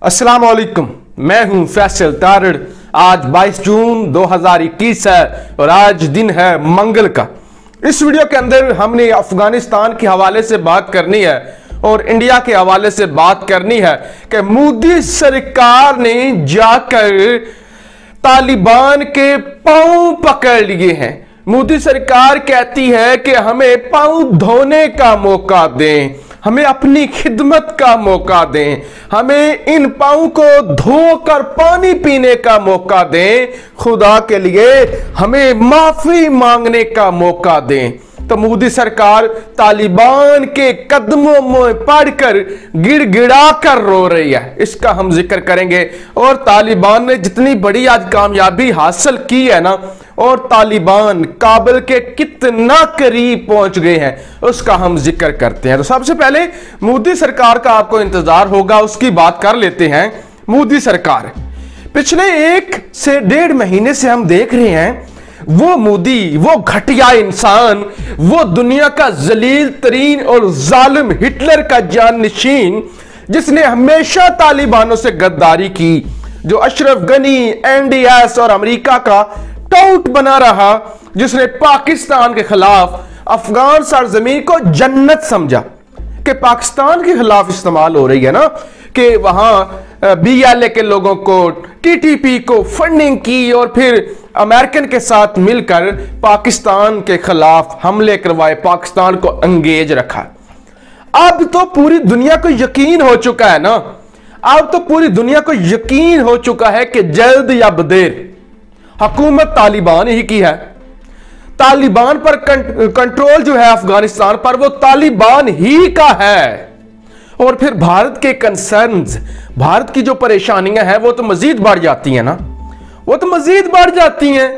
अस्सलाम वालेकुम, मैं हूं फैसल तारड़। आज 22 जून 2021 है और आज दिन है मंगल का। इस वीडियो के अंदर हमने अफगानिस्तान के हवाले से बात करनी है और इंडिया के हवाले से बात करनी है कि मोदी सरकार ने जाकर तालिबान के पांव पकड़ लिए हैं। मोदी सरकार कहती है कि हमें पांव धोने का मौका दें, हमें अपनी खिदमत का मौका दें, हमें इन पांव को धोकर पानी पीने का मौका दें, खुदा के लिए हमें माफी मांगने का मौका दें। तो मोदी सरकार तालिबान के कदमों में पड़कर गिड़गिड़ा कर रो रही है, इसका हम जिक्र करेंगे। और तालिबान ने जितनी बड़ी आज कामयाबी हासिल की है ना, और तालिबान काबुल के कितना करीब पहुंच गए हैं, उसका हम जिक्र करते हैं। तो सबसे पहले मोदी सरकार का आपको इंतजार होगा, उसकी बात कर लेते हैं। मोदी सरकार पिछले 1 से 1.5 महीने से हम देख रहे हैं वो मोदी, वो घटिया इंसान, वो दुनिया का जलील तरीन और जालिम हिटलर का जाननिशीन, जिसने हमेशा तालिबानों से गद्दारी की, जो अशरफ गनी, NDS और अमेरिका का टाउट बना रहा, जिसने पाकिस्तान के खिलाफ अफगान सरजमीन को जन्नत समझा कि पाकिस्तान के खिलाफ इस्तेमाल हो रही है ना, कि वहां BLA के लोगों को, TTP को फंडिंग की और फिर अमेरिकन के साथ मिलकर पाकिस्तान के खिलाफ हमले करवाए, पाकिस्तान को अंगेज रखा। अब तो पूरी दुनिया को यकीन हो चुका है ना, अब तो पूरी दुनिया को यकीन हो चुका है कि जल्द या बदेर हुकूमत तालिबान ही की है। तालिबान पर कंट्रोल जो है अफगानिस्तान पर, वो तालिबान ही का है। और फिर भारत के कंसर्न्स, भारत की जो परेशानियां हैं वो तो मजीद बढ़ जाती हैं ना, वो तो मजीद बढ़ जाती हैं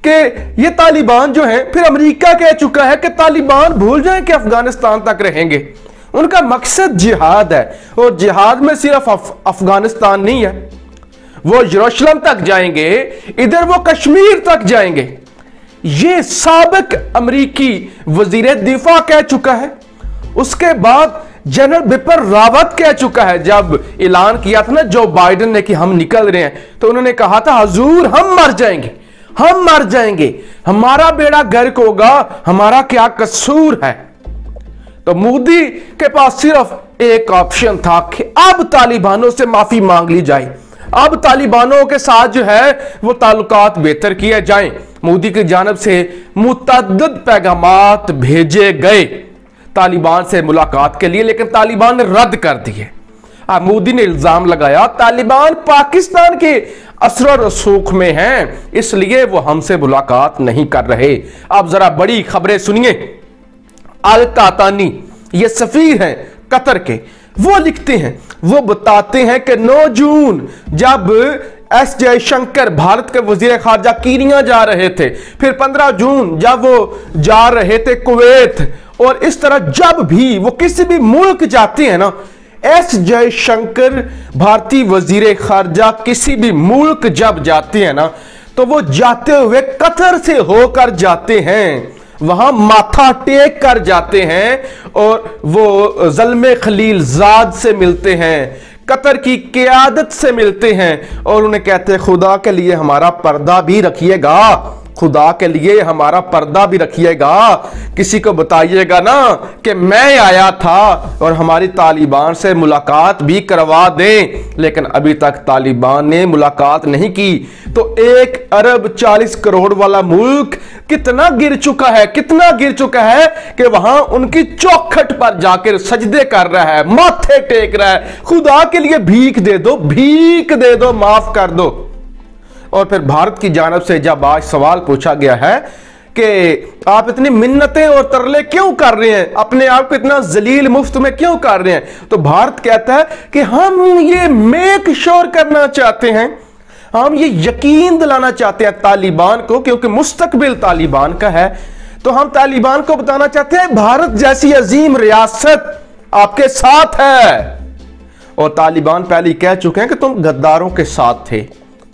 कि ये तालिबान जो है, फिर अमेरिका कह चुका है कि तालिबान भूल जाएं कि अफगानिस्तान तक रहेंगे। उनका मकसद जिहाद है, और जिहाद में सिर्फ अफगानिस्तान नहीं है, वो यरूशलेम तक जाएंगे, इधर वो कश्मीर तक जाएंगे। ये साबिक अमरीकी वजीर दिफा कह चुका है। उसके बाद जनरल बिपिन रावत कह चुका है, जब ऐलान किया था ना जो बाइडेन ने कि हम निकल रहे हैं, तो उन्होंने कहा था हजूर हम मर जाएंगे, हम मर जाएंगे, हमारा बेड़ा गर्क होगा, हमारा क्या कसूर है। तो मोदी के पास सिर्फ एक ऑप्शन था कि अब तालिबानों से माफी मांग ली जाए, अब तालिबानों के साथ जो है वो ताल्लुकात बेहतर किए जाएं। मोदी की जानिब से मुतअद्दिद पैगामात भेजे गए तालिबान से मुलाकात के लिए, लेकिन तालिबान ने रद्द कर दिए। मोदी ने इल्जाम लगाया तालिबान पाकिस्तान के असर रसूख में हैं, इसलिए वो हमसे मुलाकात नहीं कर रहे। अब जरा बड़ी खबरें सुनिए। अल कातानी, ये सफीर हैं कतर के, वो लिखते हैं, वो बताते हैं कि 9 जून जब S जयशंकर भारत के वजीर खारजा कीनिया जा रहे थे, फिर 15 जून जब वो जा रहे थे कुवैत, और इस तरह जब भी वो किसी भी मुल्क जाते हैं ना, S जयशंकर भारतीय वजीर खारजा किसी भी मुल्क जब जाते हैं ना, तो वो जाते हुए कतर से होकर जाते हैं, वहां माथा टेक कर जाते हैं और वो ज़ल्मे खलीलजाद से मिलते हैं, कतर की क़यादत से मिलते हैं, और उन्हें कहते हैं खुदा के लिए हमारा पर्दा भी रखिएगा, खुदा के लिए हमारा पर्दा भी रखिएगा, किसी को बताइएगा ना कि मैं आया था और हमारी तालिबान से मुलाकात भी करवा दें। लेकिन अभी तक तालिबान ने मुलाकात नहीं की। तो 1 अरब 40 करोड़ वाला मुल्क कितना गिर चुका है, कितना गिर चुका है कि वहां उनकी चौखट पर जाकर सजदे कर रहा है, माथे टेक रहा है, खुदा के लिए भीख दे दो, भीख दे दो, माफ कर दो। और फिर भारत की जानिब से जब आज सवाल पूछा गया है कि आप इतनी मिन्नतें और तरले क्यों कर रहे हैं, अपने आप को इतना जलील मुफ्त में क्यों कर रहे हैं, तो भारत कहता है कि हम ये मेक श्योर करना चाहते हैं, हम ये यकीन दिलाना चाहते हैं तालिबान को, क्योंकि मुस्तकबिल तालिबान का है, तो हम तालिबान को बताना चाहते हैं भारत जैसी अजीम रियासत आपके साथ है। और तालिबान पहले कह चुके हैं कि तुम गद्दारों के साथ थे,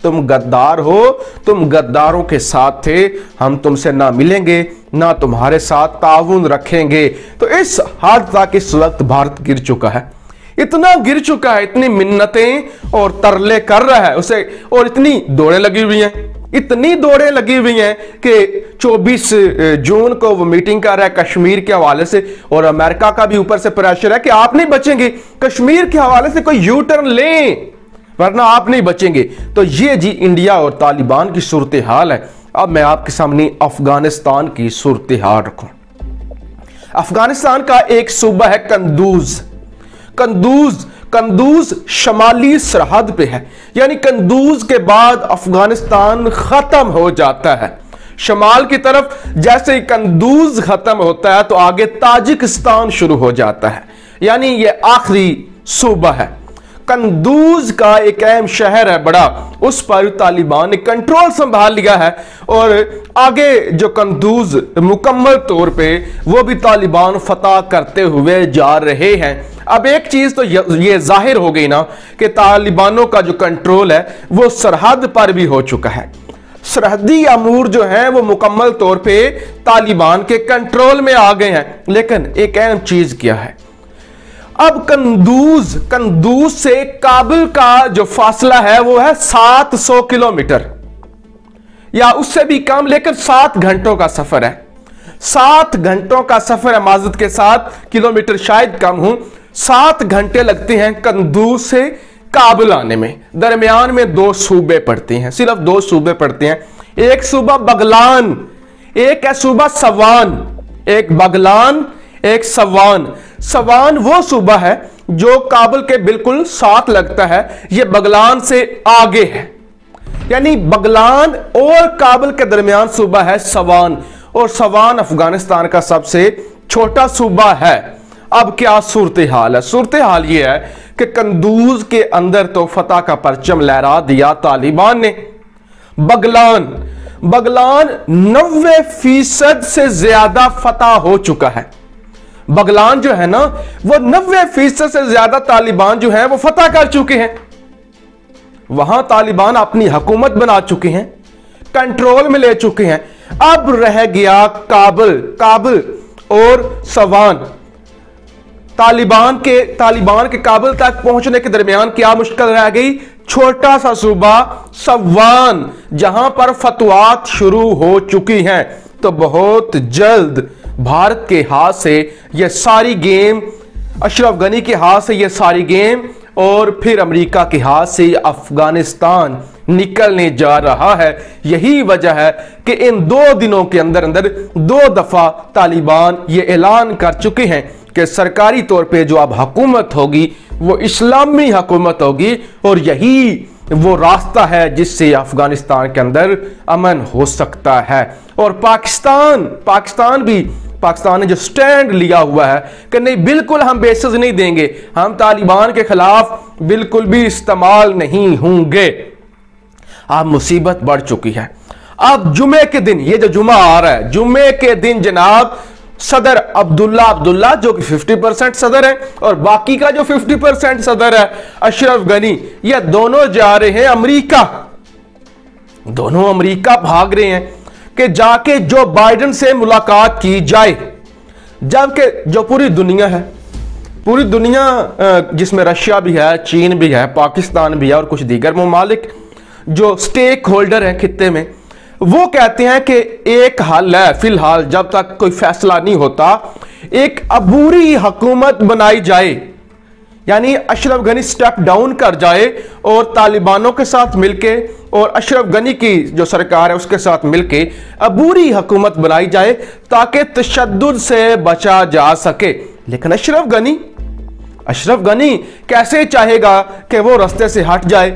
तुम गद्दार हो, तुम गद्दारों के साथ थे, हम तुमसे ना मिलेंगे, ना तुम्हारे साथ ताउन रखेंगे। तो इस हद तक इस वक्त भारत गिर चुका है। इतना गिर चुका है, इतनी मिन्नतें और तरले कर रहा है उसे, और इतनी दौड़ें लगी हुई हैं, इतनी दौड़ें लगी हुई हैं कि 24 जून को वो मीटिंग कर रहा है कश्मीर के हवाले से, और अमेरिका का भी ऊपर से प्रेशर है कि आप नहीं बचेंगे, कश्मीर के हवाले से कोई यू टर्न लें वरना आप नहीं बचेंगे। तो ये जी इंडिया और तालिबान की सूरत हाल है। अब मैं आपके सामने अफगानिस्तान की सूरत हाल रखूं। अफगानिस्तान का एक सूबा है कंदूज। कंदूज शमाली सरहद पे है, यानी कंदूज के बाद अफगानिस्तान खत्म हो जाता है। शमाल की तरफ जैसे ही कंदूज खत्म होता है तो आगे ताजिकिस्तान शुरू हो जाता है, यानी ये आखिरी सूबा है। कंदूज का एक अहम शहर है बड़ा, उस पर तालिबान ने कंट्रोल संभाल लिया है, और आगे जो कंदूज मुकम्मल तौर पे वो भी तालिबान फतह करते हुए जा रहे हैं। अब एक चीज तो ये जाहिर हो गई ना कि तालिबानों का जो कंट्रोल है वो सरहद पर भी हो चुका है। सरहदी अमूर जो हैं वो मुकम्मल तौर पे तालिबान के कंट्रोल में आ गए हैं। लेकिन एक अहम चीज क्या है, अब कंदूज से काबुल का जो फासला है वो है 700 किलोमीटर या उससे भी कम, लेकिन 7 घंटों का सफर है। 7 घंटों का सफर है, माजूद के साथ किलोमीटर शायद कम हूं। 7 घंटे लगते हैं कंदूज से काबुल आने में। दरमियान में 2 सूबे पड़ते हैं, सिर्फ 2 सूबे पड़ते हैं। एक सूबा बगलान, एक है सूबा सवान। एक बगलान, एक सवान। सवान वो सूबा है जो काबुल के बिल्कुल साथ लगता है, ये बगलान से आगे है, यानी बगलान और काबुल के दरमियान सूबा है सवान, और सवान अफगानिस्तान का सबसे छोटा सूबा है। अब क्या सूरत हाल है? सूरत हाल ये है कि कंदूज के अंदर तो फतह का परचम लहरा दिया तालिबान ने। बगलान 90% से ज्यादा फतह हो चुका है। बगलान जो है ना वो 90% से ज्यादा तालिबान जो है वो फतह कर चुके हैं। वहां तालिबान अपनी हुकूमत बना चुके हैं, कंट्रोल में ले चुके हैं। अब रह गया काबुल और सवान। तालिबान के काबुल तक पहुंचने के दरमियान क्या मुश्किल रह गई? छोटा सा सूबा सवान, जहां पर फतवात शुरू हो चुकी हैं। तो बहुत जल्द भारत के हाथ से ये सारी गेम, अशरफ गनी के हाथ से ये सारी गेम, और फिर अमेरिका के हाथ से अफगानिस्तान निकलने जा रहा है। यही वजह है कि इन 2 दिनों के अंदर 2 दफा तालिबान ये ऐलान कर चुके हैं कि सरकारी तौर पे जो अब हुकूमत होगी वो इस्लामी हुकूमत होगी, और यही वो रास्ता है जिससे अफगानिस्तान के अंदर अमन हो सकता है। और पाकिस्तान ने जो स्टैंड लिया हुआ है कि नहीं, बिल्कुल हम बेसिस नहीं देंगे, हम तालिबान के खिलाफ बिल्कुल भी इस्तेमाल नहीं होंगे। अब मुसीबत बढ़ चुकी है। अब जुमे के दिन, ये जो जुमा आ रहा है, जुमे के दिन जनाब सदर अब्दुल्ला जो कि 50% सदर है, और बाकी का जो 50% सदर है अशरफ गनी, ये दोनों जा रहे हैं अमेरिका। दोनों अमेरिका भाग रहे हैं कि जाके जो बाइडेन से मुलाकात की जाए, जबकि जो पूरी दुनिया है, पूरी दुनिया जिसमें रशिया भी है, चीन भी है, पाकिस्तान भी है और कुछ दीगर ममालिक जो स्टेक होल्डर हैं खित्ते में, वो कहते हैं कि एक हल है फिलहाल, जब तक कोई फैसला नहीं होता, एक अबूरी हुकूमत बनाई जाए, यानी अशरफ गनी स्टेप डाउन कर जाए और तालिबानों के साथ मिलके और अशरफ गनी की जो सरकार है उसके साथ मिलके अबूरी हुकूमत बनाई जाए ताकि तशद्दुद से बचा जा सके। लेकिन अशरफ गनी कैसे चाहेगा कि वो रास्ते से हट जाए?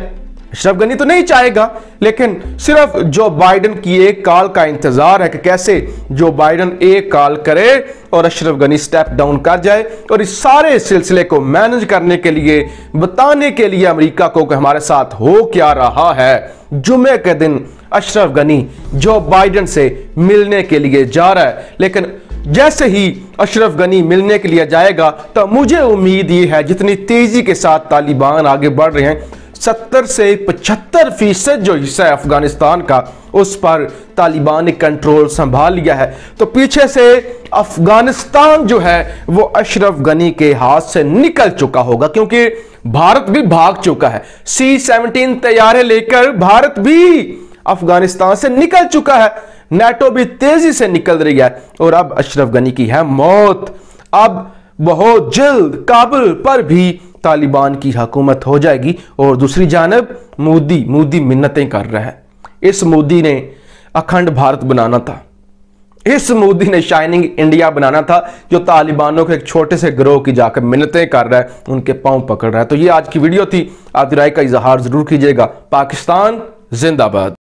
अशरफ गनी तो नहीं चाहेगा, लेकिन सिर्फ जो बाइडेन की एक कॉल का इंतजार है कि कैसे जो बाइडेन एक कॉल करे और अशरफ गनी स्टेप डाउन कर जाए, और इस सारे सिलसिले को मैनेज करने के लिए, बताने के लिए अमेरिका को कि हमारे साथ हो क्या रहा है। जुमे के दिन अशरफ गनी जो बाइडेन से मिलने के लिए जा रहा है, लेकिन जैसे ही अशरफ गनी मिलने के लिए जाएगा तो मुझे उम्मीद ये है जितनी तेजी के साथ तालिबान आगे बढ़ रहे हैं, 70 से 75% जो हिस्सा है अफगानिस्तान का, उस पर तालिबान ने कंट्रोल संभाल लिया है। तो पीछे से अफगानिस्तान जो है वो अशरफ गनी के हाथ से निकल चुका होगा, क्योंकि भारत भी भाग चुका है। C-17 तैयारे लेकर भारत भी अफगानिस्तान से निकल चुका है। नेटो भी तेजी से निकल रही है और अब अशरफ गनी की है मौत। अब बहुत जल्द काबुल पर भी तालिबान की हुकूमत हो जाएगी। और दूसरी जानब मोदी मिन्नतें कर रहा है। इस मोदी ने अखंड भारत बनाना था, इस मोदी ने शाइनिंग इंडिया बनाना था, जो तालिबानों के एक छोटे से गिरोह की जाकर मिन्नतें कर रहा है, उनके पांव पकड़ रहा है। तो ये आज की वीडियो थी, आपकी राय का इजहार जरूर कीजिएगा। पाकिस्तान जिंदाबाद।